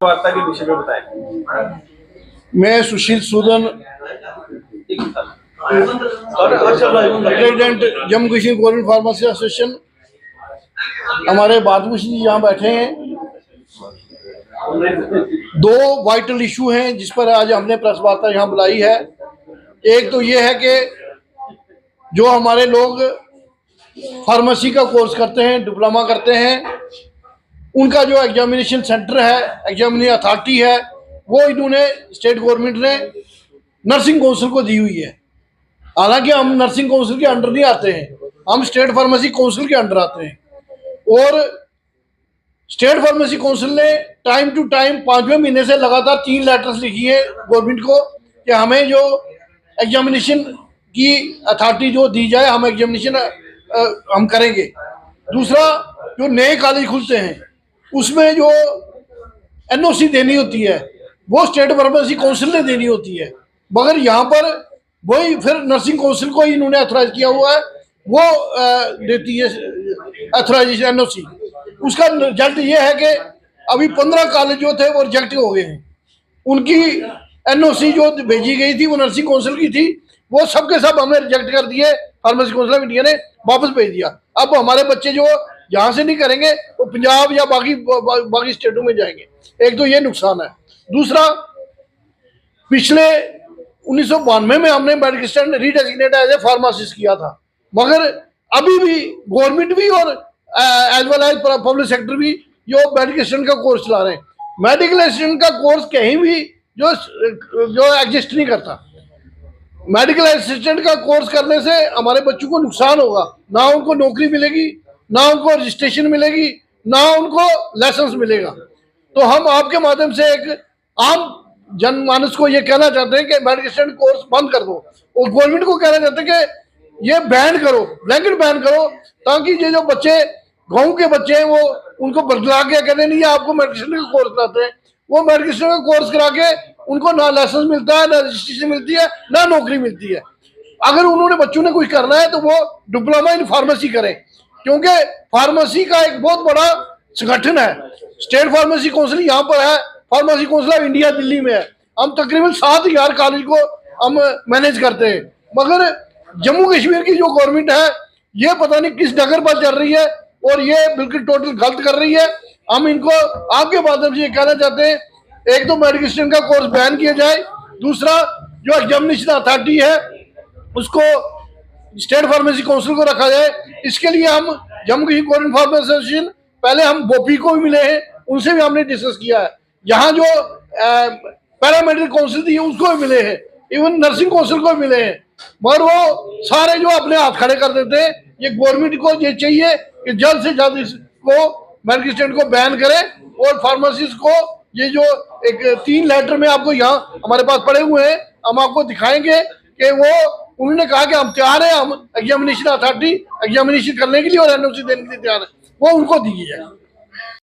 वार्ता के विषय में बताएं। मैं Sushil Sudan, president Jammu Kashmir government pharmacy association. हमारे बादभूषण जी यहाँ बैठे हैं। दो वाइटल इशू हैं जिस पर आज हमने प्रेस वार्ता यहाँ बुलाई है। एक तो ये है कि जो हमारे लोग फार्मेसी का कोर्स करते हैं, डिप्लोमा करते हैं, उनका जो एग्जामिनेशन सेंटर है, एग्जामिनेशन अथॉरिटी है, वो इन्होंने स्टेट गवर्नमेंट ने नर्सिंग काउंसिल को दी हुई है। हालांकि हम नर्सिंग काउंसिल के अंडर नहीं आते हैं, हम स्टेट फार्मेसी काउंसिल के अंडर आते हैं। और स्टेट फार्मेसी काउंसिल ने टाइम टू टाइम 5वें महीने से लगातार 3 लेटर्स लिखी है गवर्नमेंट को कि हमें जो एग्जामिनेशन की अथॉरिटी जो दी जाए, हम एग्जामिनेशन हम करेंगे। दूसरा, जो नए कॉलेज खुलते हैं उसमें जो एनओसी देनी होती है वो स्टेट फार्मेसी काउंसिल ने देनी होती है, मगर यहाँ पर वही फिर नर्सिंग काउंसिल को इन्होंने अथोराइज किया हुआ है, वो देती है अथोराइजेशन एनओसी। उसका रिजल्ट ये है कि अभी 15 कॉलेज जो थे वो रिजेक्ट हो गए हैं। उनकी एनओसी जो भेजी गई थी वो नर्सिंग काउंसिल की थी, वो सब के सब हमने रिजेक्ट कर दिए। फार्मेसी काउंसिल ऑफ इंडिया ने वापस भेज दिया। अब हमारे बच्चे जो यहाँ से नहीं करेंगे वो पंजाब या बाकी स्टेटों में जाएंगे। एक तो ये नुकसान है। दूसरा, पिछले 1992 में हमने medical student redesignate as a pharmacist किया था, मगर अभी भी गवर्नमेंट भी और as well as public sector भी जो मेडिकल स्टूडेंट का कोर्स चला रहे हैं। मेडिकल स्टूडेंट का कोर्स कहीं भी जो एग्जिस्ट नहीं करता। मेडिकल असिस्टेंट का कोर्स करने से हमारे बच्चों को नुकसान होगा, ना उनको नौकरी मिलेगी, ना उनको रजिस्ट्रेशन मिलेगी, ना उनको लाइसेंस मिलेगा। तो हम आपके माध्यम से एक आम जनमानस को ये कहना चाहते हैं कि मेडिकल असिस्टेंट कोर्स बंद कर दो, और गवर्नमेंट को कहना चाहते हैं कि ये बैन करो, ब्लैंकेट बैन करो, ताकि ये जो बच्चे गाँव के बच्चे हैं वो उनको बदला के कहते नहीं आपको मेडिकल असिस्टेंट का कोर्स कराते हैं, वो मेडिकल असिस्टेंट का कोर्स करा के उनको ना लाइसेंस मिलता है, ना रजिस्ट्रेशन मिलती है, ना नौकरी मिलती है। अगर उन्होंने बच्चों ने कुछ करना है तो वो डिप्लोमा इन फार्मेसी करें, क्योंकि फार्मेसी का एक बहुत बड़ा संगठन है। स्टेट फार्मेसी काउंसिल यहाँ पर है, pharmacy council of India Delhi में है। हम तकरीबन 7000 कॉलेज को हम मैनेज करते हैं, मगर जम्मू कश्मीर की जो गवर्नमेंट है ये पता नहीं किस डगर पर चल रही है और ये बिल्कुल टोटल गलत कर रही है। हम इनको आपके माध्यम से ये कहना चाहते हैं, एक तो मेडिकल स्टूडेंट का कोर्स बैन किया जाए, दूसरा जो एग्जामिनेशन अथॉरिटी है उसको स्टेट फार्मेसी काउंसिल को रखा जाए। इसके लिए हम Jammu Kashmir government pharmacy association पहले हम बोपी को भी मिले हैं, उनसे भी हमने डिस्कस किया है। यहाँ जो पैरामेडिकल काउंसिल थी उसको भी मिले हैं, इवन नर्सिंग काउंसिल को भी मिले हैं, मगर वो सारे जो अपने हाथ खड़े कर देते हैं। ये गवर्नमेंट को ये चाहिए कि जल्द से जल्द इसको मेडिकल स्टूडेंट को बैन करे, और फार्मेसिस्ट को ये जो एक 3 लेटर में आपको यहाँ हमारे पास पड़े हुए हैं, हम आपको दिखाएंगे कि वो उन्होंने कहा कि हम तैयार हैं, हम एग्जामिनेशन अथॉरिटी एग्जामिनेशन करने के लिए और एनओसी देने के लिए तैयार है, वो उनको दी है।